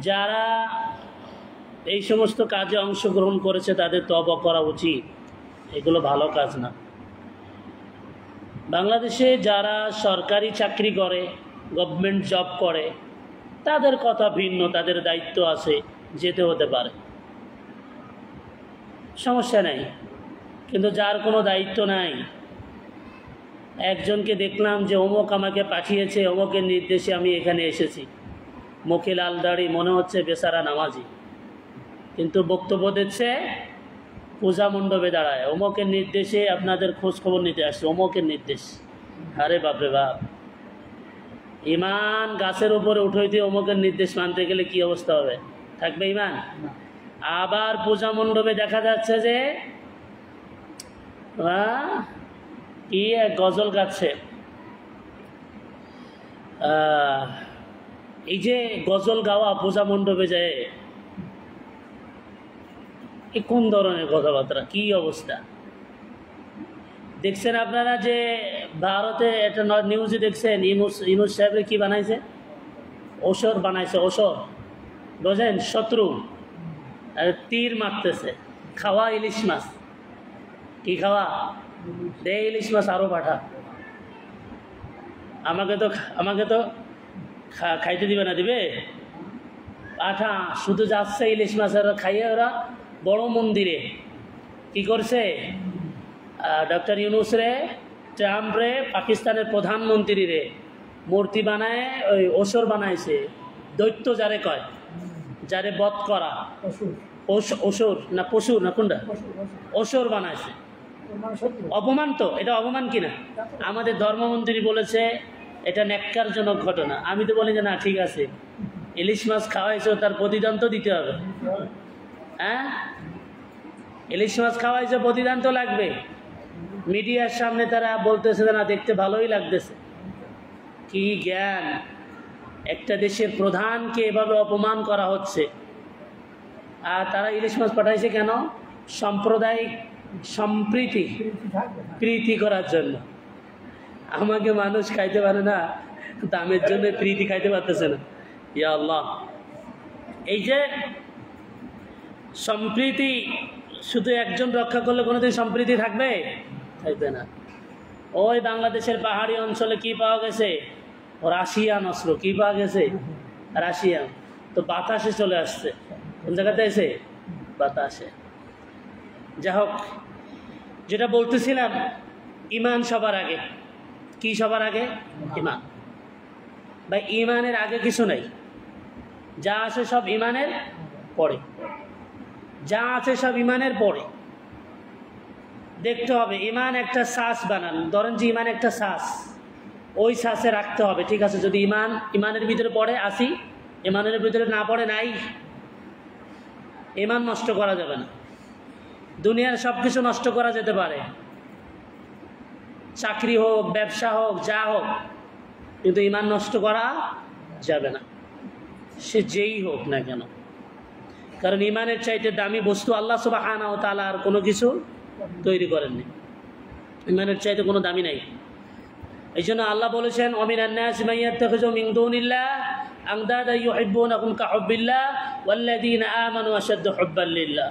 যারা এই সমস্ত কাজে অংশগ্রহণ করেছে তাদের তওবা করা উচিত, এগুলো ভালো কাজ না। বাংলাদেশে যারা সরকারি চাকরি করে, গভর্নমেন্ট জব করে, তাদের কথা ভিন্ন, তাদের দায়িত্ব আছে, যেতে হতে পারে, সমস্যা নাই। কিন্তু যার কোনো দায়িত্ব নাই, একজনকে দেখলাম যে অমুক আমাকে পাঠিয়েছে, অমুকের নির্দেশে আমি এখানে এসেছি, মুখে লাল দাড়ি, মনে হচ্ছে বেচারা নামাজি, কিন্তু বক্তব্য দিচ্ছে পূজা মণ্ডপে দাঁড়ায়, অমুকের নির্দেশে আপনাদের খোঁজ খবর নিতে আসছে, অমুকের নির্দেশ। আরে বাপরে বাপ, ইমান গাছের উপরে উঠে দিয়ে অমুকের নির্দেশ মানতে গেলে কি অবস্থা হবে? থাকবে ইমান? আবার পূজা মণ্ডপে দেখা যাচ্ছে যে কি এক গজল গাচ্ছে। এই যে গজল গাওয়া পূজা মণ্ডপে যায়, এ কোন ধরনের কথাবার্তা, কি অবস্থা? দেখছেন আপনারা যে ভারতে একটা নিউজে দেখছেন, ইউনুস সাহেবের কি বানাইছে? ওসর বানাইছে, ওসর, বুঝেন? শত্রু আর তীর মারতেছে, খাওয়া ইলিশ মাছ। কি খাওয়া? দে ইলিশ মাছ আরও পাঠা, আমাকে তো খাইতে দিবে না, দিবে পাঠা শুধু যাচ্ছে ইলিশ মাছ। আর খাইয়ে ওরা বড় মন্দিরে কি করছে, ডক্টর ইউনুস রে, ট্রাম্প রে, পাকিস্তানের প্রধানমন্ত্রী রে মূর্তি বানায়, ওই ওসর বানাইছে। দৈত্য যারে কয়, যারে বধ করা, ওসর না পশুর না কোনটা, ওসর বানাইছে। অপমান তো, এটা অপমান কিনা? আমাদের ধর্মমন্ত্রী বলেছে এটা ন্যাক্কারজনক ঘটনা। আমি তো বলি যে না, ঠিক আছে, ইলিশ মাছ খাওয়াইছো, তার প্রতিদান তো দিতে হবে। হ্যাঁ, ইলিশ মাছ খাওয়াইছো, প্রতিদান তো লাগবে। মিডিয়ার সামনে তারা বলতেছে না, দেখতে ভালোই লাগতেছে। কি জ্ঞান! একটা দেশের প্রধানকে এভাবে অপমান করা হচ্ছে, আর তারা ইলিশ মাছ পাঠাইছে কেন? সাম্প্রদায়িক সম্প্রীতি, প্রীতি করার জন্য। আমাকে মানুষ খাইতে পারে না, দামের জন্য প্রীতি খাইতে পারতেছে না। ইয়া আল্লাহ, এই যে সম্প্রীতি শুধু একজন রক্ষা করলে কোনোদিন সম্প্রীতি থাকবে? থাকবে না। ওই বাংলাদেশের পাহাড়ি অঞ্চলে কি পাওয়া গেছে? রাশিয়ান অস্ত্র। কি পাওয়া গেছে? রাশিয়ান। তো বাতাসে চলে আসছে। কোন জায়গাতে এসে? বাতাসে। যাই হোক, যেটা বলতেছিলাম, ইমান সবার আগে। কি সবার আগে? ইমান। ভাই, ইমানের আগে কিছু নাই, যা আছে সব ইমানের পরে। যা আছে সব ইমানের পরে। দেখতে হবে, ইমান একটা শ্বাস বানান, ধরেন যে ইমান একটা শ্বাস, ওই শ্বাসে রাখতে হবে, ঠিক আছে? যদি ইমানের ভিতরে পড়ে আসি, ইমানের ভিতরে না পড়ে নাই, ইমান নষ্ট করা যাবে না। দুনিয়ার সব কিছু নষ্ট করা যেতে পারে, চাকরি হোক, ব্যবসা হোক, যা হোক, কিন্তু ইমান নষ্ট করা যাবে না, সে যেই হোক না কেন। কারণ ইমানের চাইতে দামি বস্তু আল্লাহ সুবহানাহু ওয়া তাআলা আর কোনো কিছু তৈরি করেননি। ইমানের চাইতে কোনো দামি নাই। এই জন্য আল্লাহ বলেছেন, ওয়ামিনান নাসি মান ইয়াত্তাখিযু মিন দুনিল্লাহ আনদাদা ইউহিব্বুনাহুম কাহুব্বিল্লাহ ওয়াল্লাযীনা আমানু আশাদ্দু হুব্বান লিল্লাহ।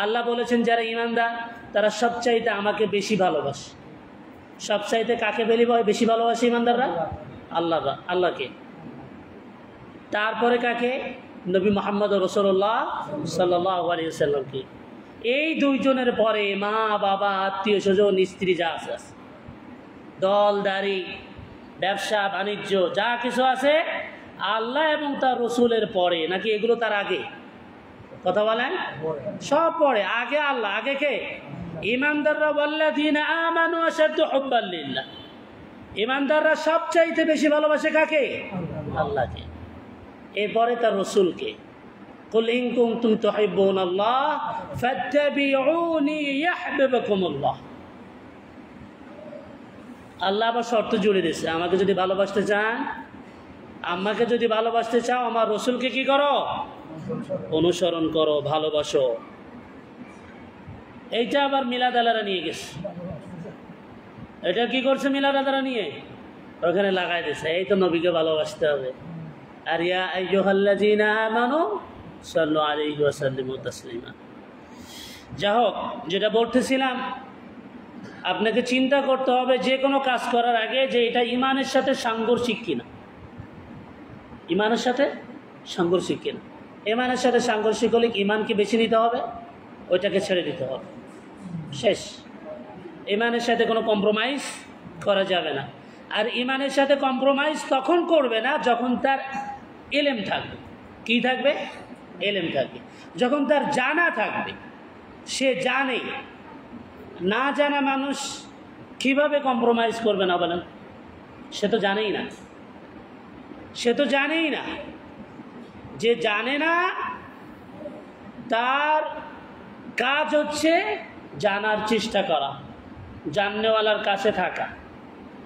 আল্লাহ বলেছেন, যারা ঈমানদার তারা সবচাইতে আমাকে বেশি ভালোবাসে। সবচাইতে কাকে বেশি ভালোবাসে ঈমানদাররা? আল্লাহকে। তারপরে কাকে? নবী মুহাম্মদ রাসূলুল্লাহ সাল্লাল্লাহু আলাইহি ওয়াসাল্লামকে। এই দুইজনের পরে মা, বাবা, আত্মীয় স্বজন, স্ত্রী, যা আছে, দল দাড়ি, ব্যবসা বাণিজ্য, যা কিছু আছে, আল্লাহ এবং তার রসুলের পরে, নাকি এগুলো তার আগে? কথা বলেন, সব পরে। আগে আল্লাহ, আগে কে? ঈমানদাররা। ওয়াল্লাযীনা আমানু আশাদ্দু হুব্বান লিল্লাহ। ঈমানদাররা সবচাইতে বেশি ভালোবাসে কাকে? আল্লাহকে। এরপরে তার রসুলকে। কুল ইন কুনতুম তুহিব্বুনাল্লাহ ফাত্তাবিউনি ইউহিব্বুকুমুল্লাহ। আল্লাহ আবার শর্ত জুড়ে দিয়েছে, আমাকে যদি ভালোবাসতে চান, আমাকে যদি ভালোবাসতে চাও, আমার রসুলকে কি করো? অনুসরণ করো, ভালোবাসো। এইটা আবার মিলাদ আলারা নিয়ে গেছে। এটা কি করছে? মিলাদ আলারা নিয়ে ওখানে লাগাই দিয়েছে, এই তো নবীকে ভালোবাসতে হবে। আর ইয়া আইয়ুহাল্লাযীনা আমানু সাল্লু আলাইহি ওয়া সাল্লিমু তাসলিমা। যা হোক, যেটা বলতেছিলাম, আপনাকে চিন্তা করতে হবে যে কোনো কাজ করার আগে যে এটা ইমানের সাথে সাংঘর্ষিক কিনা, ইমানের সাথে সাংঘর্ষিক কিনা। ইমানের সাথে সাংঘর্ষিক হলে ইমানকে বেছে নিতে হবে, ওইটাকে ছেড়ে দিতে হবে, শেষ। ইমানের সাথে কোনো কম্প্রোমাইজ করা যাবে না। আর ইমানের সাথে কম্প্রোমাইজ তখন করবে না যখন তার ইলম থাকবে। কি থাকবে? ইলম থাকবে। যখন তার জানা থাকবে, সে জানে, না জানা মানুষ কিভাবে কম্প্রোমাইজ করবে না বলেন? সে তো জানেই না, সে তো জানেই না। যে জানে না তার কাজ হচ্ছে জানার চেষ্টা করা, জাননেওয়ালার কাছে থাকা।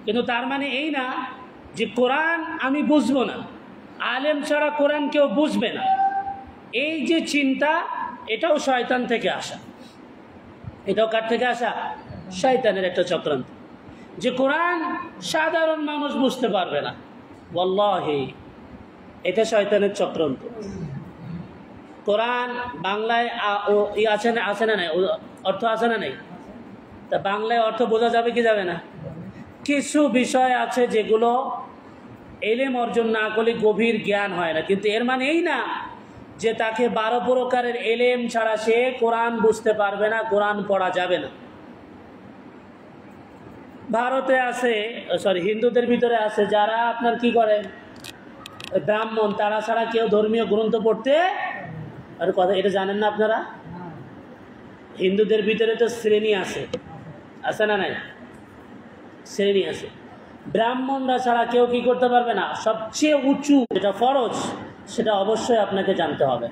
কিন্তু তার মানে এই না যে কোরআন আমি বুঝবো না, আলেম ছাড়া কোরআন কেউ বুঝবে না। এই যে চিন্তা, এটাও শয়তান থেকে আসা। এটাও কার থেকে আসা? শয়তানের একটা চক্রান্ত, যে কোরআন সাধারণ মানুষ বুঝতে পারবে না। ওয়াল্লাহি এটা শয়তানের চক্রান্ত। কোরআন বাংলায় আছে না নাই? অর্থ আছে না নাই? তা বাংলায় অর্থ বোঝা যাবে কি যাবে না? কিছু বিষয় আছে যেগুলো এলেম অর্জন না করলে গভীর জ্ঞান হয় না। কিন্তু এর মানে এই না যে তাকে 12 প্রকারের এলেম ছাড়া সে কোরআন বুঝতে পারবে না, কোরআন পড়া যাবে না। ভারতে আছে, হিন্দুদের ভিতরে আছে যারা আপনার কি করে, ব্রাহ্মণ, তারা ছাড়া কেউ ধর্মীয় গ্রন্থ পড়তে আর কথা, এটা জানেন না আপনারা? হিন্দুদের ভিতরে তো শ্রেণী আছে, আছে না নাই? শ্রেণী আছে। ব্রাহ্মণরা ছাড়া কেউ কি করতে পারবে না। সবচেয়ে উঁচু যেটা ফরজ, সেটা অবশ্যই আপনাকে জানতে হবে।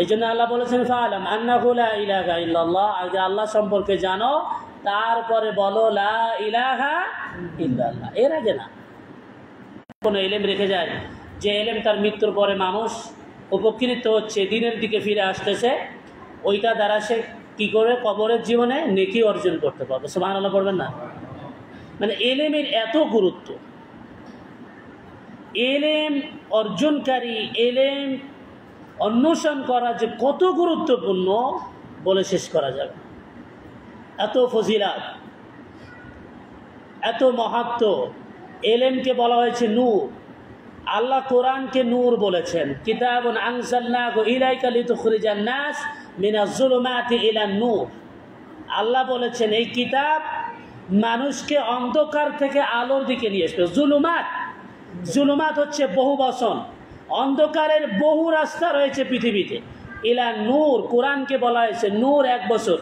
এই জন্য আল্লাহ বলেছেন ফাআলাম আন্নাহু লা ইলাহা ইল্লাল্লাহ, আগে আল্লাহ সম্পর্কে জানো, তারপরে বলো লা ইলাহা ইল্লাল্লাহ। এর আগে না। কোনো এলেম রেখে যায়, যে এলেম তার মৃত্যুর পরে মানুষ উপকৃত হচ্ছে, দিনের দিকে ফিরে আসতেছে, ওইটা দ্বারা সে কী করে কবরের জীবনে নেকি অর্জন করতে পারবে। সুবহানাল্লাহ পড়বেন না? মানে এলেমের এত গুরুত্ব, এলেম অর্জনকারী, এলেম অন্বেষণ করা যে কত গুরুত্বপূর্ণ বলে শেষ করা যাবে। এত ফজিলাত, এত মাহাত্ম্য। এলেমকে বলা হয়েছে নূর। আল্লাহ কোরআনকে নূর বলেছেন, কিতাবুন আনজালনাহু ইলাইকা লিতুখরিজান নাস মিনাজ যুলুমাতি ইলান নূর। আল্লাহ বলেছেন এই কিতাব মানুষকে অন্ধকার থেকে আলোর দিকে নিয়ে আসবে। জুলুমাত, জুলুমাত হচ্ছে বহু বচন, অন্ধকারের বহু রাস্তা রয়েছে পৃথিবীতে। ইলান নূর, কোরআনকে বলা হয়েছে নূর, 1 বছর।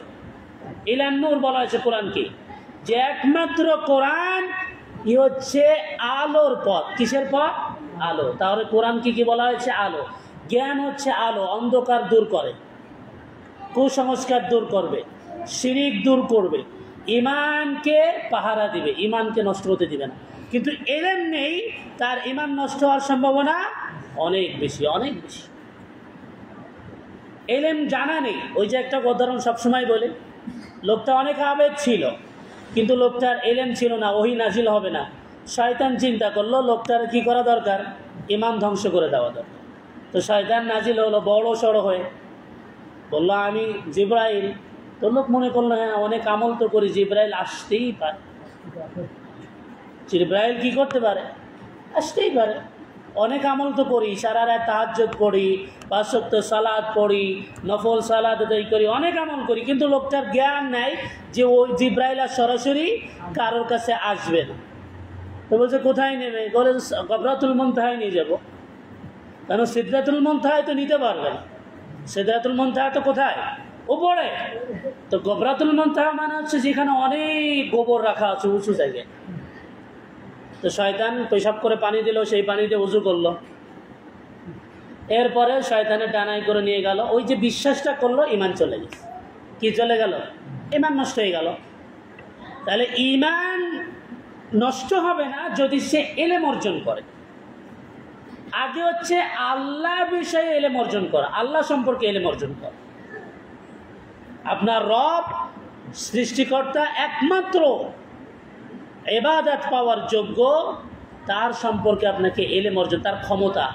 ইলান নূর বলা হয়েছে কোরআনকে, যে একমাত্র কোরআন হচ্ছে আলোর পথ। কিসের পথ? আলো। তাহলে কোরআনকে কি বলা হয়েছে? আলো। জ্ঞান হচ্ছে আলো, অন্ধকার দূর করে, কুসংস্কার দূর করবে, শিরিক দূর করবে, ইমানকে পাহারা দিবে, ইমানকে নষ্ট হতে দিবে না। কিন্তু এলেম নেই, তার ইমান নষ্ট হওয়ার সম্ভাবনা অনেক বেশি, অনেক বেশি। এলেম জানা নেই। ওই যে একটা উদাহরণ সবসময় বলে, লোকটা অনেক আবেদ ছিল, কিন্তু লোকটার এলেম ছিল না, ওহী নাজিল হবে না। শয়তান চিন্তা করলো লোকটার কি করা দরকার? ইমান ধ্বংস করে দেওয়া দরকার। তো শয়তান নাজিল হলো বড় সড়ো হয়ে, বললো আমি জিব্রাইল। তো লোক মনে করলো হ্যাঁ অনেক আমল তো করি, জিব্রাইল আসতেই পারে। জিব্রাইল কি করতে পারে? আসতেই পারে। অনেক আমল তো করি, সারা রাত তাহাজ্জুদ পড়ি, 5 ওয়াক্ত সালাত পড়ি, নফল সালাত আদায় করি, অনেক আমল করি, কিন্তু লোকটার জ্ঞান নাই যে ওই জিব্রাইল আর সরাসরি কারোর কাছে আসবে না। তো বলছে কোথায় নেবে? বলে গবরাতুল মুনতাহায় নিয়ে যাব। কারণ সিদরাতুল মুনতাহায় তো নিতে পারবে না। সিদরাতুল মুনতাহা তো কোথায়? উপরে। তো গবরাতুল মুনতাহা মানে হচ্ছে যেখানে অনেক গোবর রাখা আছে, উঁচু জায়গায়। তো শয়তান পেশাব করে পানি দিল, সেই পানিতে উজু করলো। এরপরে শয়তানের ডানায় করে নিয়ে গেল। ওই যে বিশ্বাসটা করলো, ইমান চলে গেছে। কি চলে গেল? ইমান নষ্ট হয়ে গেল। তাহলে ইমান নষ্ট হবে না যদি সে এলেম অর্জন করে। আগে হচ্ছে আল্লাহ বিষয়ে এলেম অর্জন করা, আল্লাহ সম্পর্কে এলেম অর্জন করা। আপনার রব সৃষ্টিকর্তা একমাত্র ইবাদত পাওয়ার যোগ্য, তার সম্পর্কে আপনাকে এলেম অর্জন, তার ক্ষমতা,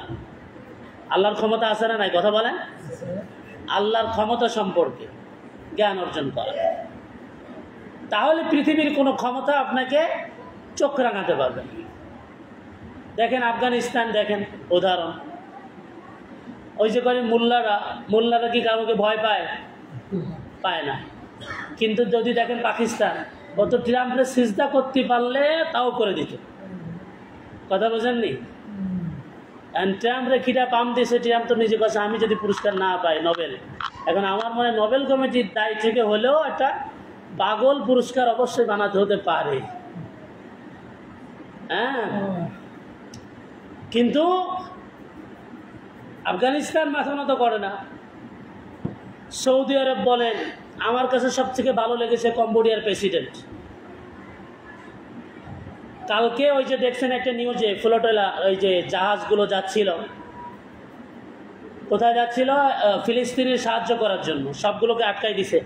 আল্লাহর ক্ষমতা আছে না নাই কথা বলেন, আল্লাহর ক্ষমতা সম্পর্কে জ্ঞান অর্জন করা। তাহলে পৃথিবীর কোনো ক্ষমতা আপনাকে চোখ রাঙাতে পারবে। দেখেন আফগানিস্তান, দেখেন উদাহরণ, ওই যে করে মোল্লারা কি কাউকে ভয় পায়? পায় না। কিন্তু যদি দেখেন পাকিস্তান, ও তো ট্রাম্পে সিজদা করতে পারলে তাও করে দিত, কথা বোঝেননি? ট্রাম্পরে কিটা পাম দিয়েছে, ট্রাম্প তো নিজে কাছে আমি যদি পুরস্কার না পাই নোবেল, এখন আমার মনে নোবেল কমিটির দায় থেকে হলেও একটা পাগল পুরস্কার অবশ্যই বানাতে হতে পারে। হ্যাঁ, কিন্তু আফগানিস্তান মাথা নত করে না। সৌদি আরব বলেন, আমার কাছে সবথেকে ভালো লেগেছে কম্বোডিয়ার প্রেসিডেন্ট। কালকে ওই যে দেখছেন একটা নিউজে, ফ্লোটেলা ওই যে জাহাজগুলো যাচ্ছিল, কোথায় যাচ্ছিল? ফিলিস্তিনের সাহায্য করার জন্য, সবগুলোকে আটকাই দিছে।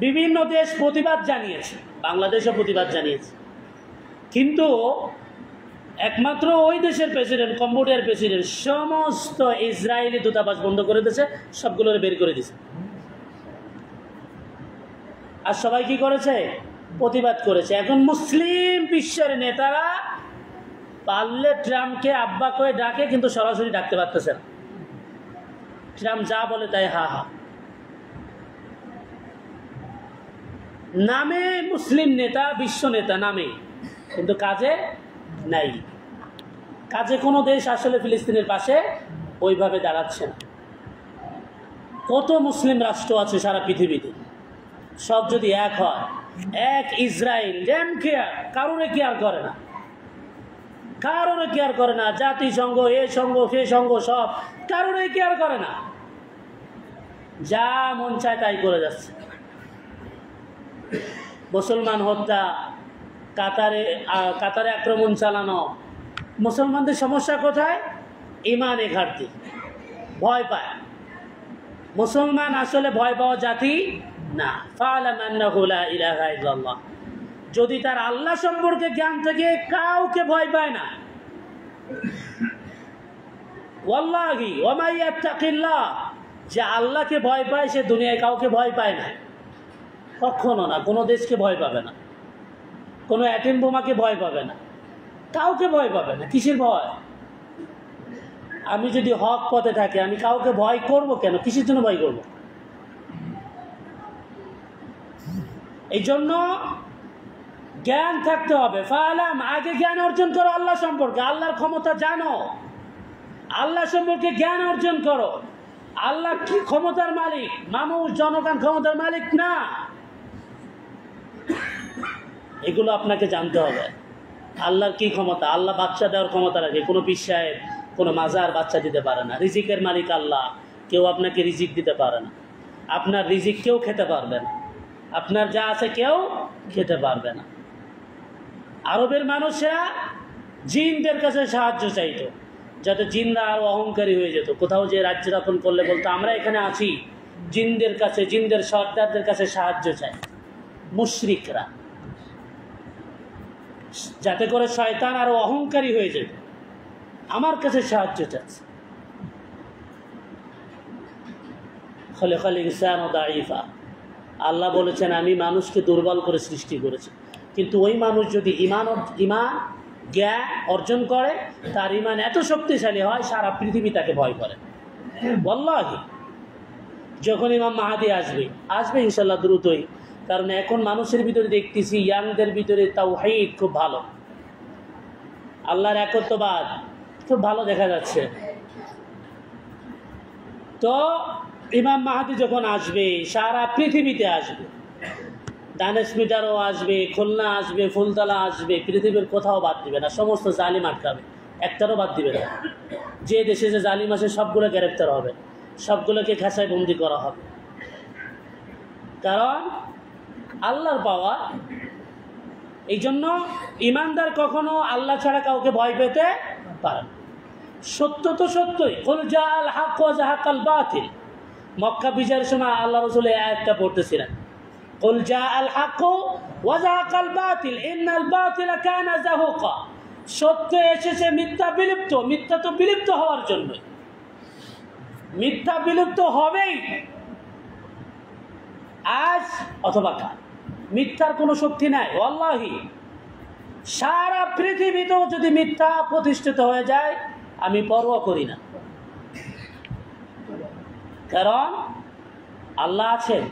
বিভিন্ন দেশ প্রতিবাদ জানিয়েছে, বাংলাদেশও প্রতিবাদ জানিয়েছে, কিন্তু একমাত্র ওই দেশের প্রেসিডেন্ট, কম্বোডিয়ার প্রেসিডেন্ট, সমস্ত ইসরায়েলি দূতাবাস বন্ধ করে দিয়েছে, সবগুলোর বের করে দিয়েছে। আর সবাই কি করেছে? প্রতিবাদ করেছে। এখন মুসলিম বিশ্বের নেতারা পারলে ট্রাম্পকে আব্বা করে ডাকে, কিন্তু সরাসরি ডাকতে পারতেছে না। ট্রাম্প যা বলে তাই হা হা। নামে মুসলিম নেতা, বিশ্ব নেতা নামে, কিন্তু কাজে নাই। কাজে কোনো দেশ আসলে ফিলিস্তিনের পাশে ওইভাবে দাঁড়াচ্ছে না। কত মুসলিম রাষ্ট্র আছে সারা পৃথিবীতে, সব যদি এক হয়, এক ইসরায়েল, কারোরে কেয়ার করে না, কারোরে কেয়ার করে না। জাতিসংঘ, এ সংঘ, সে সংঘ, সব কারোরে কেয়ার করে না, যা মন চায় তাই করে যাচ্ছে। মুসলমান হত্যা, কাতারে আক্রমণ চালানো। মুসলমানদের সমস্যা কোথায়? ইমানে ঘাটতি, ভয় পায়। মুসলমান আসলে ভয় পাওয়া জাতি না। ফা'লাম আন্নাহু লা ইলাহা ইল্লাল্লাহ, যদি তার আল্লাহ সম্পর্কে জ্ঞান থাকে, কাউকে ভয় পায় না। ওয়াল্লাহি ওয়া মান ইয়াত্তাকিল্লাহ, যে আল্লাহকে ভয় পায় সে দুনিয়ায় কাউকে ভয় পায় না, কখনো না। কোনো দেশকে ভয় পাবে না, কোনো অ্যাটম বোমাকে ভয় পাবে না, কাউকে ভয় পাবে না। কিসের ভয়? আমি যদি হক পথে থাকি, আমি কাউকে ভয় করব কেন? কিসের জন্য ভয় করব? এই জন্য জ্ঞান থাকতে হবে। ফা'লাম, আগে জ্ঞান অর্জন করো আল্লাহ সম্পর্কে, আল্লাহর ক্ষমতা জানো, আল্লাহ সম্পর্কে জ্ঞান অর্জন করো। আল্লাহ কি ক্ষমতার মালিক? মানুষ, জনগণ ক্ষমতার মালিক না। এগুলো আপনাকে জানতে হবে। আল্লাহর কি ক্ষমতা? আল্লাহ বাচ্চা দেওয়ার ক্ষমতা রাখে, কোনো পীর সাহেব, কোনো মাজার বাচ্চা দিতে পারে না। রিজিকের মালিক আল্লাহ, কেউ আপনাকে রিজিক দিতে পারে না। আপনার রিজিক কেউ খেতে পারবে না, আপনার যা আছে কেউ খেতে পারবে না। আরবের মানুষেরা জিনদের কাছে সাহায্য চাইতো, যাতে জিনরা আরও অহংকারী হয়ে যেত। কোথাও যে রাজ্য রক্ষণ করলে বলতো আমরা এখানে আছি, জিনদের কাছে, জিনদের সর্দারদের কাছে সাহায্য চাই। মুশরিকরা, যাতে করে শয়তান আরো অহংকারী হয়ে যেত, আমার কাছে সাহায্য চাচ্ছে। খলাকাল ইনসানা দাঈফা, আল্লাহ বলেছেন আমি মানুষকে দুর্বল করে সৃষ্টি করেছি। কিন্তু ওই মানুষ যদি ইমান জ্ঞান অর্জন করে, তার ইমান এত শক্তিশালী হয় সারা পৃথিবী তাকে ভয় করে। ওয়াল্লাহি, যখন ইমাম মাহাদি আসবে ইনশাল্লাহ দ্রুতই, কারণ এখন মানুষের ভিতরে দেখতেছি ইয়াংদের ভিতরে তাওহীদ খুব ভালো, আল্লাহর একত্ববাদ খুব ভালো দেখা যাচ্ছে। তো ইমাম মাহাদি যখন আসবে, সারা পৃথিবীতে আসবে, দানেশ মিটারও আসবে, খুলনা আসবে, ফুলতলা আসবে, পৃথিবীর কোথাও বাদ দিবে না, সমস্ত জালিম আটকাবে, একটারও বাদ দিবে না। যে দেশে যে জালিম আছে সবগুলো গ্রেপ্তার হবে, সবগুলোকে খাঁচায় বন্দি করা হবে। কারণ আল্লাহর পাওয়ার। এই জন্য ইমানদার কখনো আল্লাহ ছাড়া কাউকে ভয় পেতে পারে না। সত্য তো সত্যই, কুল জাআল হক ওয়া যাহাকাল বাতিল। মক্কা বিজয়ের সময় আল্লাহ রাসূল এই আয়াতটা পড়তেছিলেন, কুল জাআল হক ওয়া যাহাকাল বাতিল ইন্নাল বাতিলা কানা যাহুকা। সত্য এসেছে, মিথ্যা বিলুপ্ত। মিথ্যা তো বিলুপ্ত হওয়ার জন্য, মিথ্যা বিলুপ্ত হবেই আজ অথবা কাল। মিথ্যার কোনো শক্তি নাই। ওয়াল্লাহি সারা পৃথিবীতেও যদি মিথ্যা প্রতিষ্ঠিত হয়ে যায় আমি পরোয়া করি না, কারণ আল্লাহ আছেন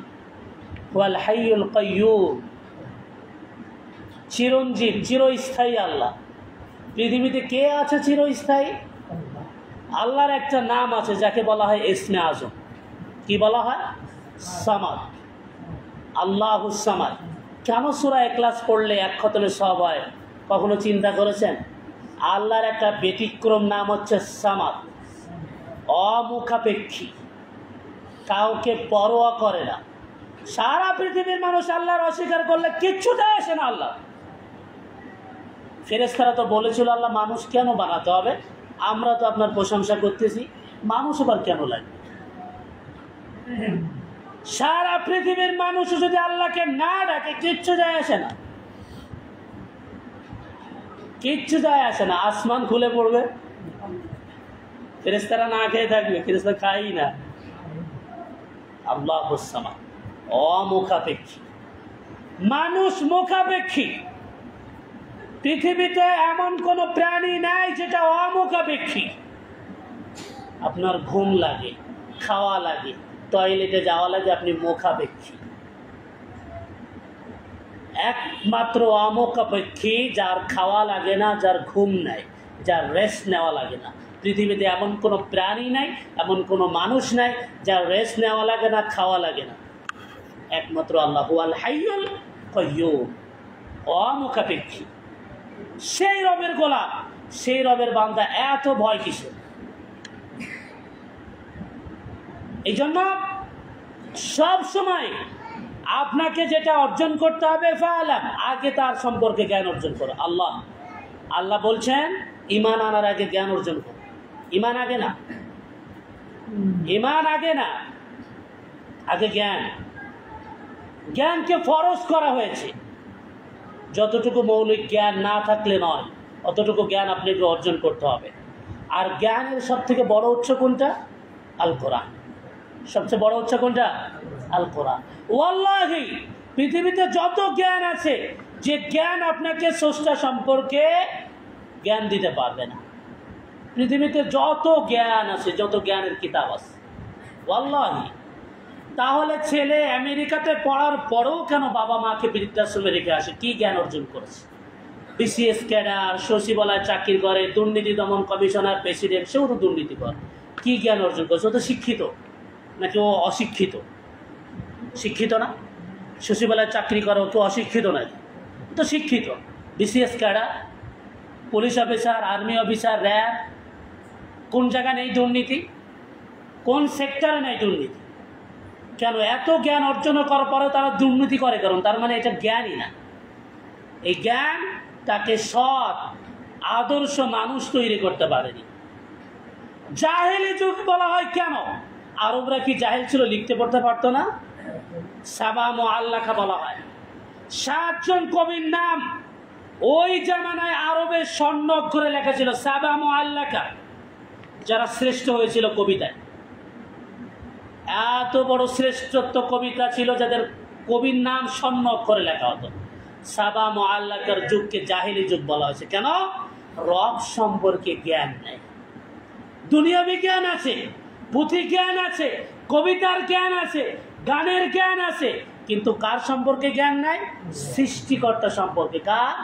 ওয়াল হাইয়ুল কাইয়্যুম, চিরঞ্জীব, চিরস্থায়ী আল্লাহ। পৃথিবীতে কে আছে চিরস্থায়ী? আল্লাহর একটা নাম আছে যাকে বলা হয় ইসমে আজম। কি বলা হয়? সামাদ, আল্লাহুস সামাদ। কেন সূরা ইখলাস পড়লে এক খতমে সওয়াব হয় কখনো চিন্তা করেছেন? আল্লাহর একটা ব্যতিক্রম নাম হচ্ছে সামাদ, অমুখাপেক্ষী, কাউকে পরোয়া করে না। সারা পৃথিবীর মানুষ আল্লাহর অস্বীকার করলে কিচ্ছু যায় আসে না আল্লাহ। ফেরেশতারা তো বলেছিল আল্লাহ মানুষ কেন বানাতে হবে, আমরা তো আপনার প্রশংসা করতেছি, মানুষ আবার কেন লাগবে? সারা পৃথিবীর মানুষ যদি আল্লাহকে না ডাকে কিচ্ছু যায় আসে না, কিচ্ছু যায় আসে না। আসমান খুলে পড়বে, ফেরেশতারা না খেয়ে থাকবে, ফেরেশতারা খাই না। আল্লাহুস সামাদ, অমুখাপেক্ষী। মানুষ মুখাপেক্ষী। পৃথিবীতে এমন কোন প্রাণী নাই যেটা অমুখাপেক্ষী। আপনার ঘুম লাগে, খাওয়া লাগে, টয়লেটে যাওয়া লাগে, আপনি মুখাপেক্ষী। একমাত্র অমুখাপেক্ষী যার খাওয়া লাগে না, যার ঘুম নাই, যার রেস্ট নেওয়া লাগে না। পৃথিবীতে এমন কোনো প্রাণী নাই, এমন কোনো মানুষ নাই যার রেস্ট নেওয়া লাগে না, খাওয়া লাগে না। একমাত্র আল্লাহ হুয়াল হাইয়ুল কাইয়্যুম, অমুখাপেক্ষী। সেই রবের গোলাম, সেই রবের বান্দা, এত ভয় কিসের? এই জন্য সব সময় আপনাকে যেটা অর্জন করতে হবে, ফালাম, আগে তার সম্পর্কে জ্ঞান অর্জন করো। আল্লাহ বলছেন ঈমান আনার আগে জ্ঞান অর্জন করো। ঈমান আগে না, ঈমান আগে না, আগে জ্ঞান। জ্ঞানকে ফরজ করা হয়েছে। যতটুকু মৌলিক জ্ঞান না থাকলে নয়, অতটুকু জ্ঞান আপনাকে অর্জন করতে হবে। আর জ্ঞানের সব থেকে বড় উৎস কোনটা? আল কোরআন। সবচেয়ে বড় উৎস কোনটা? আল কোরআন। ওয়াল্লাহি পৃথিবীতে যত জ্ঞান আছে, যে জ্ঞান আপনাকে স্রষ্টা সম্পর্কে জ্ঞান দিতে পারবে না। পৃথিবীতে যত জ্ঞান আছে, যত জ্ঞানের কিতাব আছে, ওয়াল্লাহি। তাহলে ছেলে আমেরিকাতে পড়ার পরেও কেন বাবা মাকে বৃদ্ধাশ্রমে রেখে আসে? কি জ্ঞান অর্জন করেছে? বিসিএস ক্যাডার, সচিবালয় চাকরি করে, দুর্নীতি দমন কমিশনার, প্রেসিডেন্ট, সেও তো দুর্নীতি করে। কি জ্ঞান অর্জন করেছে? ও তো শিক্ষিত নাকি ও অশিক্ষিত? শিক্ষিত না? সচিবালয় চাকরি করে, ও তো অশিক্ষিত নাকি? ও তো শিক্ষিত। BCS cadre, police officer, army officer, RAB, কোন জায়গায় নেই দুর্নীতি? কোন সেক্টরে নেই দুর্নীতি? কেন? এত জ্ঞান অর্জন করার পরে তারা দুর্নীতি করে, কারণ তার মানে এটা জ্ঞানই না। এই জ্ঞান তাকে সৎ আদর্শ মানুষ তৈরি করতে পারেনি। জাহেলি যুগ বলা হয় কেন? আরবরা কি জাহেল ছিল? লিখতে পড়তে পারতো না? সাবা মুআল্লাকা বলা হয়। 7 জন কবির নাম ওই জামানায় আরবের স্বর্ণ অক্ষরে লেখা ছিল, সাবা মুআল্লাকা, যারা শ্রেষ্ঠ হয়েছিল কবিতায়। এত বড় শ্রেষ্ঠত্ব কবিতা ছিল যাদের কবির নাম স্বর্ণ অক্ষরে লেখা হতো। সাবা মুআল্লাকার যুগকে জাহেলি যুগ বলা হয়েছে। কেন? রব সম্পর্কে জ্ঞান নেই। দুনিয়াবি জ্ঞান আছে, পুঁথি জ্ঞান আছে, কবিতার জ্ঞান আছে, গানের জ্ঞান আছে, কিন্তু কার সম্পর্কে জ্ঞান নাই? সৃষ্টিকর্তা সম্পর্কে। কার?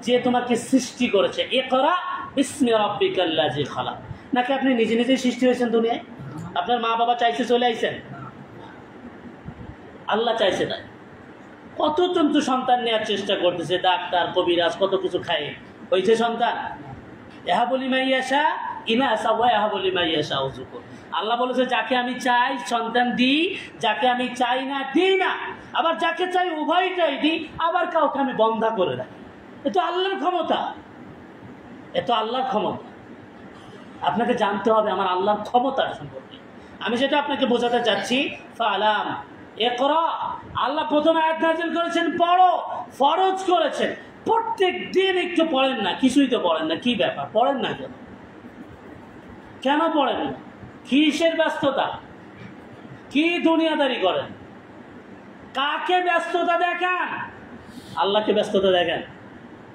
যে তোমাকে সৃষ্টি করেছে। ইকরা বিসমি রাব্বিকাল্লাযী খালাক। নাকি আপনি নিজে নিজেই সৃষ্টি হয়েছেন দুনিয়ায়? আপনার মা বাবা চাইছে চলে আইছেন? আল্লাহ চাইছে তাই। কত জন্তু সন্তান নেওয়ার চেষ্টা করতেছে, ডাক্তার, কবিরাজ, কত কিছু খায়, হয়েছে সন্তান। ইয়াহাবু লিমান ইয়াশা ইনাসা ওয়া ইয়াহাবু লিমান ইয়াশা যুকুর। আল্লাহ বলেছে যাকে আমি চাই সন্তান দিই, যাকে আমি চাই না দিই না। আবার যাকে চাই উভয়টাই দিই, আবার কাউকে আমি বন্ধা করে রাখি। এ তো আল্লাহর ক্ষমতা, এ তো আল্লাহর ক্ষমতা। আপনাকে জানতে হবে আমার আল্লাহর ক্ষমতার সম্পর্কে। আমি যেটা আপনাকে বোঝাতে চাচ্ছি, ফালাম ইকরা, আল্লাহ প্রথমে আয়াত নাযিল করেছেন পড়ো, ফরজ করেছেন। প্রত্যেক দিন একটু পড়েন না, কিছুই তো পড়েন না, কি ব্যাপার পড়েন না কেন? কেন পড়েন না? কিসের ব্যস্ততা? কি দুনিয়াদারি করেন? কাকে ব্যস্ততা দেখান? আল্লাহকে ব্যস্ততা দেখেন।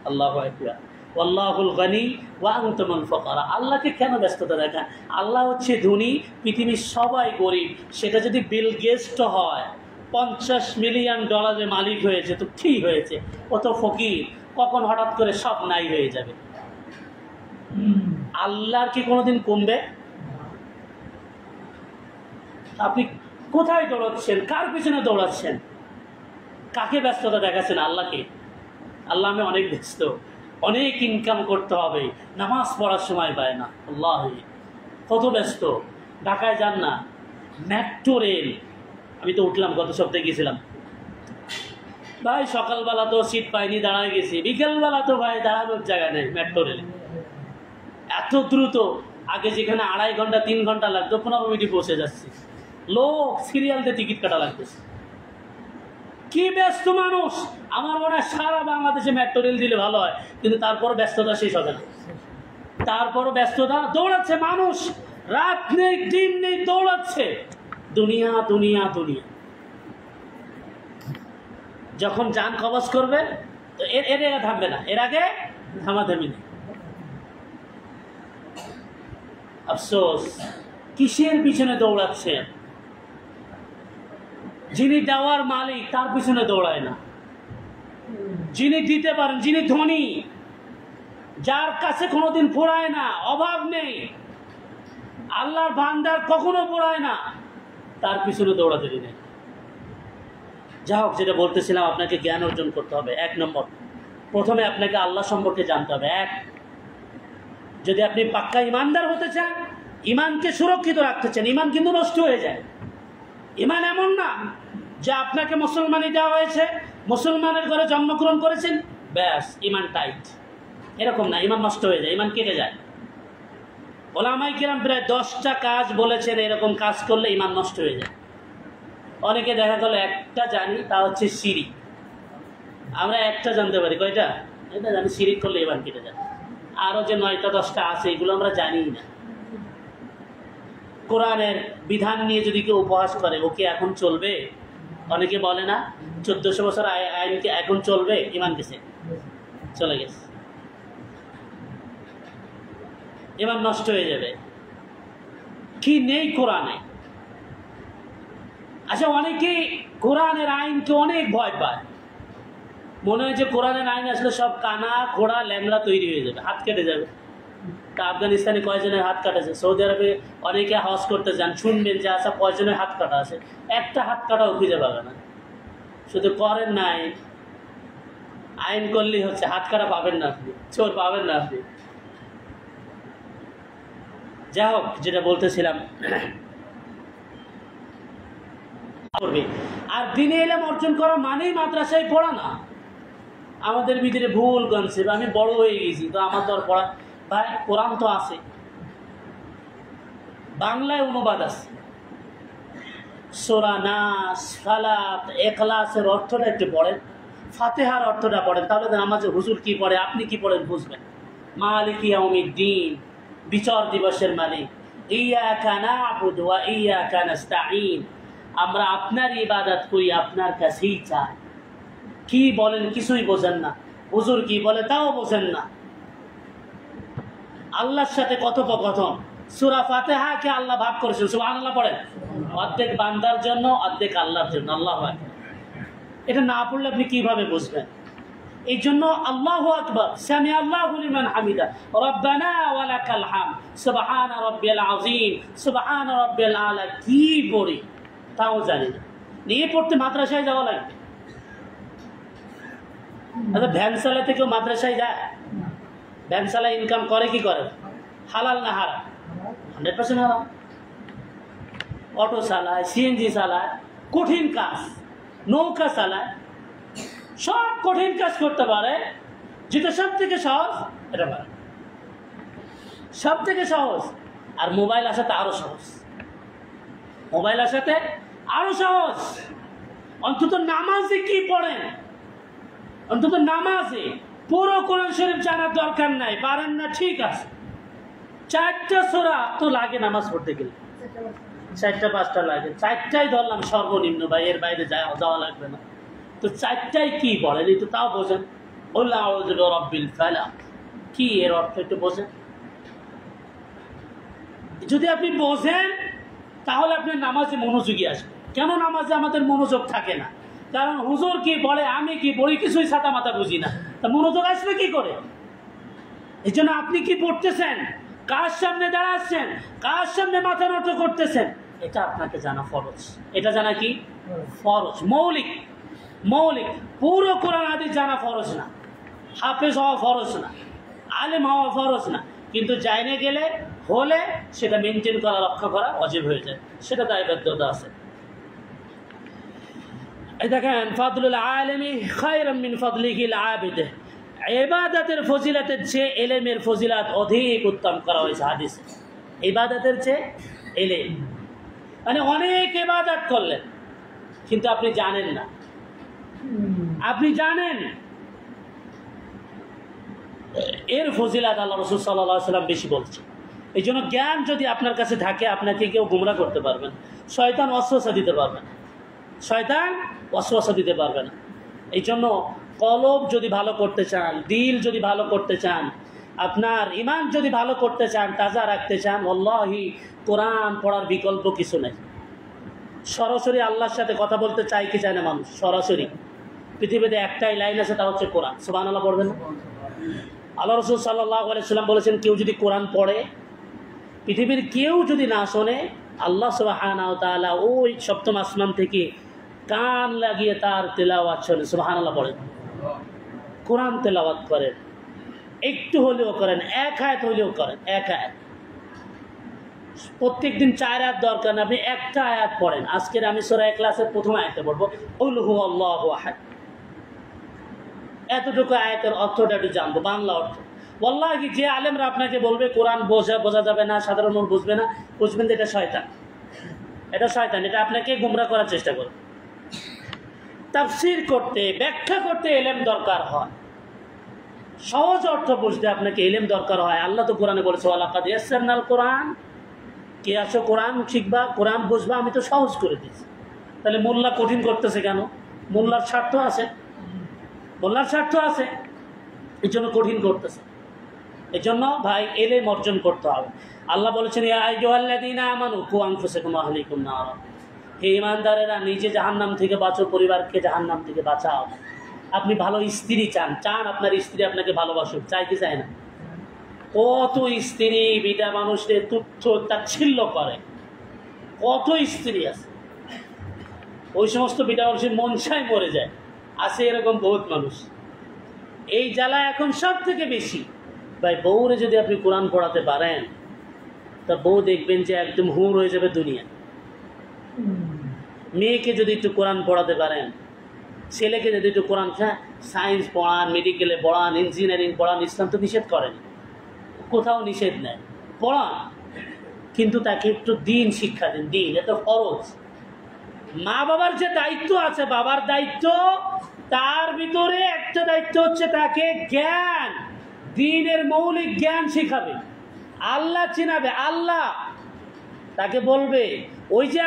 আল্লাহু আকবার। আল্লাহুল গনি ওয়া আনতুমুল ফুকারা। আল্লাহকে কেন ব্যস্ততা দেখান? আল্লাহ হচ্ছে ধনী, পৃথিবীর সবাই গরিব। সেটা যদি বিল গেটস হয়, $50 মিলিয়ন মালিক হয়েছে, তো কি হয়েছে? ও তো ফকির, কখন হঠাৎ করে সব নাই হয়ে যাবে। আল্লাহর কি কোনোদিন কমবে? আপনি কোথায় দৌড়াচ্ছেন? কার পিছনে দৌড়াচ্ছেন? কাকে ব্যস্ততা দেখাচ্ছেন? আল্লাহকে। আল্লাহ আমি অনেক ব্যস্ত, অনেক ইনকাম করতে হবে, নামাজ পড়ার সময় পায় না। আল্লাহ কত ব্যস্ত। ঢাকায় যান না, মেট্রো রেল, আমি তো উঠলাম, গত সপ্তাহে গিয়েছিলাম ভাই, সকালবেলা তো সিট পাইনি, দাঁড়ায় গেছি, বিকেলবেলা তো ভাই দাঁড়ানোর জায়গা নেই মেট্রো রেলে। এত দ্রুত, আগে যেখানে 2.5 ঘন্টা 3 ঘন্টা লাগতো 15 মিনিটে পৌঁছে যাচ্ছি। লোক সিরিয়ালতে টিকিট কাটা লাগতেছে। কি ব্যস্ত মানুষ! আমার মনে হয় সারা বাংলাদেশে মেট্রো রেল দিলে ভালো হয়, কিন্তু তারপরও ব্যস্ততা শেষ হবে না। তারপরও ব্যস্ততা, দৌড়াচ্ছে মানুষ, রাত নেই দিন নেই, দৌড়াচ্ছে দুনিয়া দুনিয়া দুনিয়া। যখন যান কবজ করবে তো এর আগে থামবে না, এর আগে থামাথামি নেই। আফসোস, কিসের পিছনে দৌড়াচ্ছেন? যিনি দেওয়ার মালিক তার পিছনে দৌড়ায় না। যিনি দিতে পারেন, যিনি ধনী, যার কাছে কোনোদিন ফুরায় না, অভাব নেই, আল্লাহর ভান্ডার কখনো ফুরায় না, তার পিছনে দৌড়াতে নেই। যা হোক, যেটা বলতেছিলাম, আপনাকে জ্ঞান অর্জন করতে হবে। 1 নম্বর, প্রথমে আপনাকে আল্লাহ সম্পর্কে জানতে হবে। যদি আপনি পাক্কা ইমানদার হতে চান, ইমানকে সুরক্ষিত রাখতে চান, ইমান কিন্তু নষ্ট হয়ে যায়। ইমান এমন না যে আপনাকে মুসলমানি দেওয়া হয়েছে, মুসলমানের ঘরে জন্মগ্রহণ করেছেন, ব্যাস ইমান টাইট। এরকম না, ইমান নষ্ট হয়ে যায়, ইমান কেটে যায়। ওলামায়ে কিরাম প্রায় 10টা কাজ বলেছেন, এরকম কাজ করলে ইমান নষ্ট হয়ে যায়। অনেকে দেখা গেল একটা জানি, তা হচ্ছে শিরিক। আমরা একটা জানতে পারি, কয়টা? এটা জানি, শিরিক করলে ইমান কেটে যায়। আরও যে 9টা 10টা আছে, এগুলো আমরা জানি না। কোরআনের বিধান নিয়ে যদি কেউ উপহাস করে, ওকে এখন চলবে? অনেকে বলে না 1400 বছর আইনকে এখন চলবে, ইমান গেছে, চলে গেছে, ইমান নষ্ট হয়ে যাবে। কি নেই কোরআনে? আচ্ছা, অনেকেই কোরআনের আইনকে অনেক ভয় পায়, মনে হয় যে কোরআনের আইন আসলে সব কানা ঘোড়া ল্যাংড়া তৈরি হয়ে যাবে, হাত কেটে যাবে। তা আফগানিস্তানে কয়জনের হাত কাটাছে? সৌদি আরবে অনেকে হজ করতে যান, শুনবেন যে আচ্ছা কয়জনের হাত কাটা আছে, একটা হাত কাটাও খুঁজে পাবে না। শুধু করেন না আইন, আইন করলেই হচ্ছে, হাত কাটা পাবেন না আপনি, চোর পাবেন না আপনি। যা হোক, যেটা বলতেছিলাম, আর দিনে ইলম অর্জন করা মানেই মাদ্রাসায় পড়া না। আমাদের ভিতরে ভুল কনসেপ্ট, আমি বড় হয়ে গেছি তো আমার তো আর পড়া। ভাই, কোরআন তো আছে, বাংলায় অনুবাদ আছে, সূরা নাস, ফালাক, ইখলাসের অর্থটা একটু পড়েন, ফাতিহার অর্থটা পড়েন, তাহলে নামাজে হুজুর কি পড়ে, আপনি কি পড়েন বুঝবেন। মালিক ইয়াউমিদ্দিন, বিচার দিবসের মালিক। ইয়াকা না'বুদু ওয়া ইয়াকা নাস্তাঈন, আমরা আপনার ইবাদত করি, আপনার কাছেই চাই। কি বলেন কিছুই বোঝেন না, হুজুর কি বলে তাও বোঝেন না। আল্লাহর সাথে কথোপকথন, সূরা ফাতিহাকে আল্লাহ ভাগ করেছেন, সুবহানাল্লাহ পড়েন, অর্ধেক বান্দার জন্য, অর্ধেক আল্লাহর জন্য। আল্লাহু আকবার। এটা না পড়লে আপনি কিভাবে বুঝবেন? এই জন্য আল্লাহু আকবার, সামি আল্লাহু লিমান হামিদা, রব্বানা ওয়া লাকাল হামদ, সুবহান রাব্বিয়াল আযীম, সুবহান রাব্বিয়াল আলা, কি পড়ি তাও জানি না। নিয়ে পড়তে মাদ্রাসায় যাওয়া লাগবে। আচ্ছা, ভ্যান চালাতে কেউ মাদ্রাসায় যায়? ভ্যান চালায় ইনকাম করে কি করে? হালাল না হারাম? 100% হারাম। অটো চালায়, সিএনজি চালায়, কঠিন কাজ, নৌকা চালায়, সব কঠিন কাজ করতে পারে, যেটা সব থেকে সহজ এটা পারে, সব থেকে সহজ। আর মোবাইল আসাতে আরো সহজ, মোবাইল আসাতে আরো সহজ। অন্তত নামাজে কি পড়েন, অন্তত নামাজে পুরো কোরআন শরীফ জানার দরকার নাই, পারেন না ঠিক আছে, 4টা সূরা তো লাগে নামাজ পড়তে গেলে, 4টা 5টা লাগে, 4টাই ধরলাম সর্বনিম্ন ভাই, এর বাইরে যাওয়া লাগবে না। তো 4টাই কি বলেন এই তো তাও বোঝেন। কুল আউযু বিরাব্বিল ফালাক কি, এর অর্থ একটু বোঝেন। যদি আপনি বোঝেন তাহলে আপনি নামাজে মনোযোগী আসবেন। কেন নামাজে আমাদের মনোযোগ থাকে না? কারণ হুজুর কি বলে, আমি কি বলি, কিছুই ছাতা মাথা বুঝি না, তা মনোযোগ আসবে কি করে? এই জন্য আপনি কি পড়তেছেন, কার সামনে দাঁড়াচ্ছেন, কার সামনে মাথা নত করতেছেন, এটা আপনাকে জানা ফরজ। এটা জানা কি ফরজ, মৌলিক। মৌলিক পুরো কোরআন হাদিস জানা ফরজ না, হাফেজ হওয়া ফরজ না, আলেম হওয়া ফরজ না, কিন্তু জাইনে গেলে হলে সেটা মেনটেন করা, রক্ষা করা ওয়াজিব হয়ে যায়, সেটা দায়বদ্ধতা আছে। এই দেখেন, ফাদলুল আলেমি খায়রুম মিন ফাদলিহিল আবিদ, ইবাদতের ফজিলতের চেয়ে ইলমের ফজিলত অধিক উত্তম করা হয়েছে হাদিসে। ইবাদতের চেয়ে ইলম, মানে অনেক ইবাদত করলেন কিন্তু আপনি জানেন না, আপনি জানেন এর ফজিলত আল্লাহ রাসূল সাল্লাল্লাহু আলাইহি ওয়াসাল্লাম বেশি বলছে। এই জন্য জ্ঞান যদি আপনার কাছে থাকে, আপনাকে কেউ গুমরা করতে পারবেন, শয়তান ওয়াসওয়াসা দিতে পারবেন, শয়তান ওয়াসওয়াসা দিতে পারবে না। এই জন্য কলব যদি ভালো করতে চান, দিল যদি ভালো করতে চান, আপনার ইমান যদি ভালো করতে চান, তাজা রাখতে চান, ওয়াল্লাহি কোরআন পড়ার বিকল্প কিছু নেই। সরাসরি আল্লাহর সাথে কথা বলতে চাই কি চায় না মানুষ? সরাসরি। পৃথিবীতে একটাই লাইন আছে, তা হচ্ছে কোরআন। সুবহানাল্লাহ পড়বেন না? আল্লাহ রাসূল সাল্লাল্লাহু আলাইহি ওয়াসাল্লাম বলেছেন, কেউ যদি কোরআন পড়ে, পৃথিবীর কেউ যদি না শোনে, আল্লাহ সুবহানাহু ওয়া তাআলা ওই সপ্তম আসমান থেকে কান লাগিয়ে তার তেলাওয়াত শোনে। সুবহানাল্লাহ পড়েন, কোরআন তেলাওয়াত করেন, একটু হলেও করেন, এক আয়াত হলেও করেন, এক আয়াত। প্রত্যেক দিন 4 আয়াত দরকার না, আপনি একটা আয়াত পড়েন। আজকের আমি সূরা ইখলাসের প্রথম আয়াতে পড়বো, কুল হুয়াল্লাহু আহাদ। এতটুকু আয়াতের অর্থটা একটু জানবো, বাংলা অর্থ। ওয়াল্লাহি যে আলেমরা আপনাকে বলবে কোরআন বোঝা যাবে না, সাধারণ মানুষ বুঝবে না, বুঝবেন যে এটা শয়তান, এটা শয়তান, এটা আপনাকে গুমরা করার চেষ্টা করবে। তাফসীর করতে, ব্যাখ্যা করতে ইলম দরকার হয়, সহজ অর্থ বুঝতে আপনাকে ইলম দরকার হয়। আল্লাহ তো কোরআনে বলেছে, ওয়ালাকাদ ইয়াসসারনাল কোরআন, কে আসো কোরআন শিখবা, কোরআন বুঝবা, আমি তো সহজ করে দিয়েছি। তাহলে মোল্লা কঠিন করতেছে কেন? মোল্লার স্বার্থ আছে, মোল্লার স্বার্থ আছে, এই জন্য কঠিন করতেছে। এই জন্য ভাই ইলম অর্জন করতে হবে। আল্লাহ বলেছেন, ইয়া আইয়ুহাল্লাযীনা আমানু কু আনফুসাকুম ওয়া আহলিকুম নারা, হে ঈমানদারেরা, নিজে জাহান্নাম থেকে বাঁচো, পরিবারকে জাহান্নাম থেকে বাঁচাও। আপনি ভালো স্ত্রী চান, আপনার স্ত্রী আপনাকে ভালোবাসুক, চাই কি চায় না? কত স্ত্রী বিটা মানুষের তুচ্ছ তাচ্ছিল্য করে, কত স্ত্রী আছে, ওই সমস্ত বিটা মানুষের মন চায় মরে যায়, আছে এরকম বহুত মানুষ। এই জ্বালা এখন সব থেকে বেশি। ভাই বউরে যদি আপনি কোরআন পড়াতে পারেন, তা বউ দেখবেন যে একদম হুর হয়ে যাবে দুনিয়া। মেয়েকে যদি একটু কোরআন পড়াতে পারেন, ছেলেকে যদি একটু কোরআন, সায়েন্স পড়ান, মেডিকেলে পড়ান, ইঞ্জিনিয়ারিং পড়ান, ইসলাম তো নিষেধ করেন, কোথাও নিষেধ নেই, পড়ান, কিন্তু তাকে একটু দিন শিক্ষা দিন, দিন, এটা ফরজ। মা বাবার যে দায়িত্ব আছে, বাবার দায়িত্ব, তার ভিতরে একটা দায়িত্ব হচ্ছে তাকে জ্ঞান, দ্বীনের মৌলিক জ্ঞান শিখাবে, আল্লাহ চিনাবে, আল্লাহ তাকে বলবে। ওই যে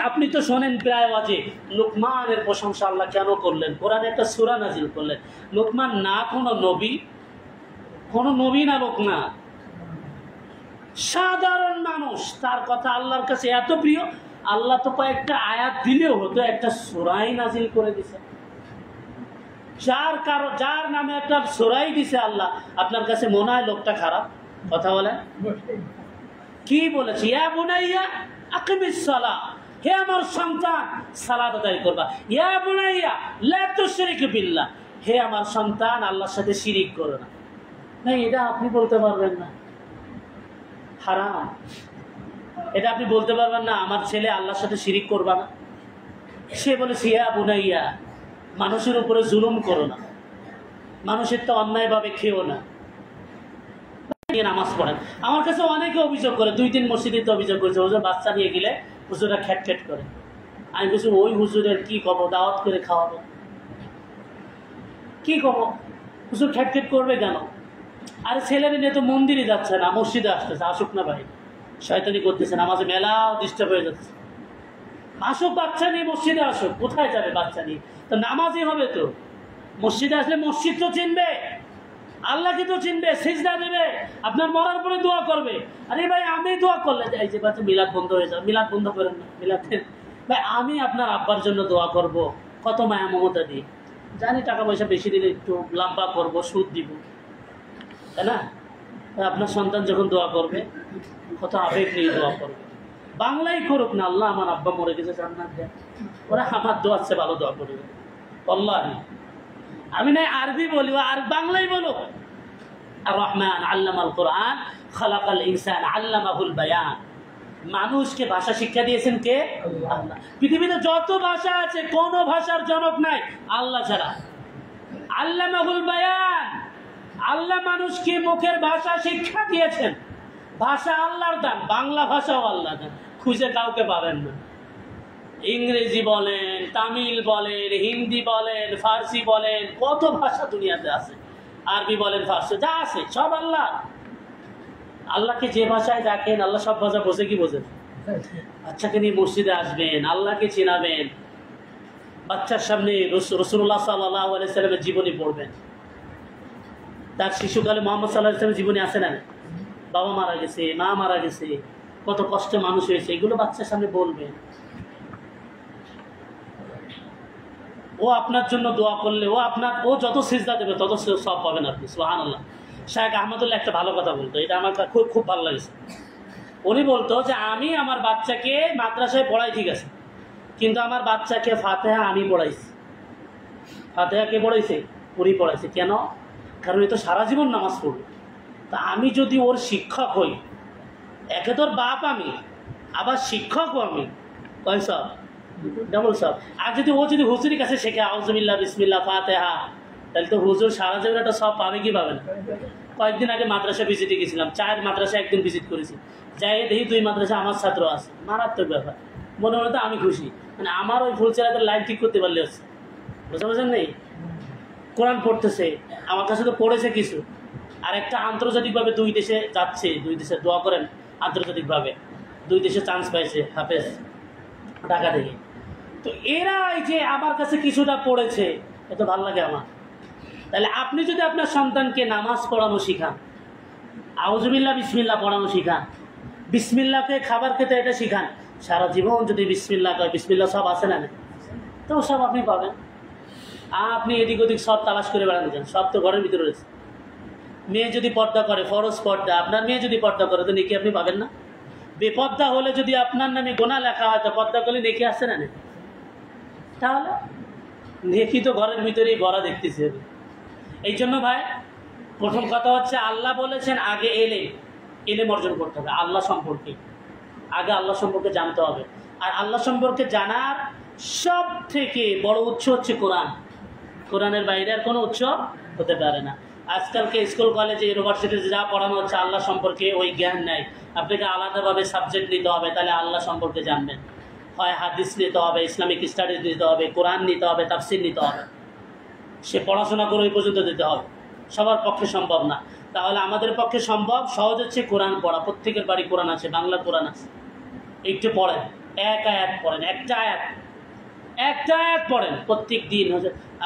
আপনি তো শোনেন প্রায় ওয়াজে, লুকমানের প্রশংসা আল্লাহ কেন করলেন? কোরআনে একটা সূরা নাজিল করলেন। লুকমান না কোনো নবী না লোকমান, সাধারণ মানুষ, তার কথা আল্লাহর কাছে এত প্রিয়, আল্লাহ তো কয়েকটা আয়াত দিলেও হতো, একটা সূরাই নাজিল করে দিছে। যার নামে একটা সূরাই দিছে আল্লাহ, আপনার কাছে মনে হয় লোকটা খারাপ? কথা বলেন, কি বলেছে? ইয়া বুনাইয়া আকিমিস সালাহ, হে আমার সন্তান সালাত আদায় করবা। ইয়া বুনাইয়া লা তুশরিক বিল্লাহ, হে আমার সন্তান আল্লাহর সাথে শিরিক করো না। না, এটা আপনি বলতে পারবেন না, হারাম। এটা আপনি বলতে পারবেন না, আমার ছেলে আল্লাহর সাথে শিরিক করবা না। সে বলেছে, ইয়া বুনাইয়া, মানুষের উপরে জুলুম করো না, মানুষের তো অন্যায়ভাবে খেও না, নামাজ পড়েন। আমার কাছে অনেকে অভিযোগ করে, 2-3 মসজিদে তো অভিযোগ করেছে, হুজুর বাচ্চা নিয়ে গেলে হুজুরা খ্যাট করে। আমি বলছি, ওই হুজুরের কি কব, দাওয়াত করে খাওয়াবো, কি কব? হুজুর খ্যাটখ্যাট করবে কেন? আরে ছেলের নিয়ে তো মন্দিরে যাচ্ছে না, মসজিদে আসতেছে, আসুক না ভাই, শয়তানি করতেছে, নামাজে মেলাও ডিস্টার্ব হয়ে যাচ্ছে। আসুক, বাচ্চা নিয়ে মসজিদে আসুক। কোথায় যাবে বাচ্চা নিয়ে? তো নামাজই হবে তো। মসজিদে আসলে মসজিদ তো চিনবে, আল্লাহকে তো চিনবে, সিজদা দেবে, আপনার মরার পরে দোয়া করবে। আরে ভাই আমি দোয়া করলে এই যে বাচ্চা মিলাদ বন্ধ হয়ে যাবে, মিলাদ বন্ধ করেন না, মিলাদ ভাই আমি আপনার আব্বার জন্য দোয়া করব, কত মায়া মমতা দিই, জানি টাকা পয়সা বেশি দিলে একটু লম্বা করব, সুদ দিব, তাই না? আপনার সন্তান যখন দোয়া করবে কত আবেগ নিয়ে দোয়া করবে। বাংলাই করুক না, আল্লাহ আমার আব্বা মরে গেছে জান্নাত দেন, ওরা আমার দোয়ার চেয়ে ভালো দোয়া করবে। আল্লাহ আমি নাই আরবি বলি, আর বাংলাই বলো। আর রহমান আল্লামাল কোরআন খালাকাল ইনসান আল্লামাহুল বায়ান। মানুষকে ভাষা শিক্ষা দিয়েছেন কে? আল্লাহ। পৃথিবীতে যত ভাষা আছে কোন ভাষার জনক নাই আল্লাহ ছাড়া। আল্লামাহুল বায়ান, আল্লাহ মানুষকে মুখের ভাষা শিক্ষা দিয়েছেন। ভাষা আল্লাহর দান, বাংলা ভাষাও আল্লাহ দান, খুঁজে কাউকে পাবেন না। ইংরেজি বলেন, তামিল বলেন, হিন্দি বলেন, ফার্সি বলেন, কত ভাষা দুনিয়াতে আছে, আরবি বলেন, ফার্সি, যা আছে সব আল্লাহ। আল্লাহকে যে ভাষায় ডাকেন আল্লাহ সব ভাষা বোঝে কি বোঝেন? বাচ্চাকে নিয়ে মসজিদে আসবেন, আল্লাহকে চিনাবেন, বাচ্চার সামনে রাসূলুল্লাহ সাল্লাল্লাহু আলাইহি সাল্লামের জীবনী পড়বেন। তার শিশুকালে মুহাম্মদ সাল্লাল্লাহু আলাইহি সাল্লামের জীবনী আছে না? বাবা মারা গেছে, মা মারা গেছে, কত কষ্টে মানুষ হয়েছে, এগুলো বাচ্চার সামনে বলবেন। ও আপনার জন্য দোয়া করলে ও যত সিজদা দেবে তত সব পাবেন আপনি। সুবহানাল্লাহ। শায়েখ আহমদুল্লাহ একটা ভালো কথা বলতো, এটা আমার খুব খুব ভালো লাগছে। উনি বলতো যে আমি আমার বাচ্চাকে মাদ্রাসায় পড়াই ঠিক আছে, কিন্তু আমার বাচ্চাকে ফাতিহা আমি পড়াইছি। ফাতিহা কে পড়াইছে? উনি পড়াইছে। কেন? কারণ এ তো সারা জীবন নামাজ পড়বে। তা আমি যদি ওর শিক্ষক হই, একে তোর বাপ আমি, আবার শিক্ষকও আমি, কয় সব ডবল সব। আর যদি ও যদি হুজুরের কাছে শেখে আউযুবিল্লাহ বিসমিল্লাহ ফাতিহা, তাহলে তো হুজুর সারা জীবন একটা সব পাবে কি পাবে না? কয়েকদিন আগে মাদ্রাসা ভিজিটে গেছিলাম, 4 মাদ্রাসা একদিন ভিজিট করেছি, যাই দেখি 2 মাদ্রাসা আমার ছাত্র আছে। মারাত্মক ব্যাপার, মনে মনে তো আমি খুশি, মানে আমার ওই ফুলচেরাদের লাইন ঠিক করতে পারলে হচ্ছে। বুঝতে পারছেন নেই? কোরআন পড়তেছে, আমার কাছে তো পড়েছে কিছু, আর একটা আন্তর্জাতিকভাবে 2 দেশে যাচ্ছে, 2 দেশে দোয়া করেন, আন্তর্জাতিকভাবে 2 দেশে চান্স পাইছে, হাফেজ ঢাকা থেকে। তো এরা এই যে আমার কাছে কিছুটা পড়েছে, এত ভালো লাগে আমার। তাহলে আপনি যদি আপনার সন্তানকে নামাজ পড়ানো শিখান, আউযুবিল্লাহ বিসমিল্লাহ পড়ানো শিখান, বিসমিল্লাহকে খাবার খেতে এটা শিখান, সারা জীবন যদি বিসমিল্লাহ কয়, বিসমিল্লাহ সব আছে না, তো সব আপনি পাবেন। আপনি এদিক ওদিক সব তালাশ করে বেড়াতে চান, সব তো ঘরের ভিতরে রয়েছে। মেয়ে যদি পর্দা করে, ফরজ পর্দা, আপনার মেয়ে যদি পর্দা করে তো নেকি আপনি পাবেন না? বেপর্দা হলে যদি আপনার নামে গোনা লেখা হয়, তো পর্দা করলে নেকি আসছে না? তাহলে নেকি তো ঘরের ভিতরেই ভরা দেখতেছি। এই জন্য ভাই প্রথম কথা হচ্ছে, আল্লাহ বলেছেন আগে এলেম অর্জন করতে হবে আল্লাহ সম্পর্কে। আগে আল্লাহ সম্পর্কে জানতে হবে। আর আল্লাহ সম্পর্কে জানার সব থেকে বড় উৎস হচ্ছে কোরআন। কোরআনের বাইরে আর কোনো উৎস হতে পারে না। আজকালকে স্কুল কলেজে ইউনিভার্সিটিতে যা পড়ানো হচ্ছে আল্লাহ সম্পর্কে ওই জ্ঞান নাই। আপনাকে আলাদাভাবে সাবজেক্ট নিতে হবে, তাহলে আল্লাহ সম্পর্কে জানবেন। হয় হাদিস নিতে হবে, ইসলামিক স্টাডিজ নিতে হবে, কোরআন নিতে হবে, তাফসির নিতে হবে। সে পড়াশোনা করে ওই পর্যন্ত দিতে হবে, সবার পক্ষে সম্ভব না। তাহলে আমাদের পক্ষে সম্ভব, সহজ হচ্ছে কোরআন পড়া। প্রত্যেকের বাড়ি কোরআন আছে, বাংলা কোরআন আছে, একটু পড়েন, এক আয়াত পড়েন, একটা আয়াত পড়েন প্রত্যেক দিন।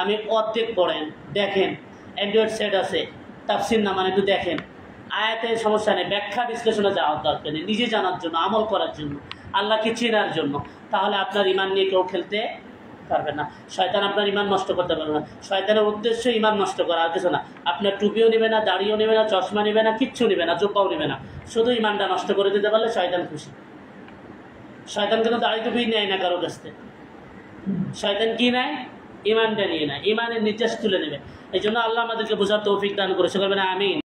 আমি অর্ধেক পড়েন, দেখেন অ্যান্ড্রয়েড সেট আছে, তাফসির না মানে একটু দেখেন। আয়াতের সমস্যা নেই, ব্যাখ্যা বিশ্লেষণে যাওয়ার দরকার নেই, নিজে জানার জন্য, আমল করার জন্য, আল্লাহকে চেনার জন্য। তাহলে আপনার ইমান নিয়ে কেউ খেলতে পারবে না, শয়তান আপনার ইমান নষ্ট করতে পারবে না। শয়তানের উদ্দেশ্য ইমান নষ্ট করা, আর কিছু না। আপনার টুপিও নেবে না, দাড়িও নেবে না, চশমা নেবে না, কিচ্ছু নেবে না, জুব্বাও নেবে না, শুধু ইমানটা নষ্ট করে দিতে পারলে শয়তান খুশি। শয়তান কিন্তু দাড়ি টুপি নেয় না কারো কাছ থেকে, শয়তান কি নেয়? ইমানটা নিয়ে নেয়, ইমানের নির্যাস তুলে নেবে। এই জন্য আল্লাহ আমাদেরকে বোঝার তৌফিক দান করেছে, বলবেন আমিন।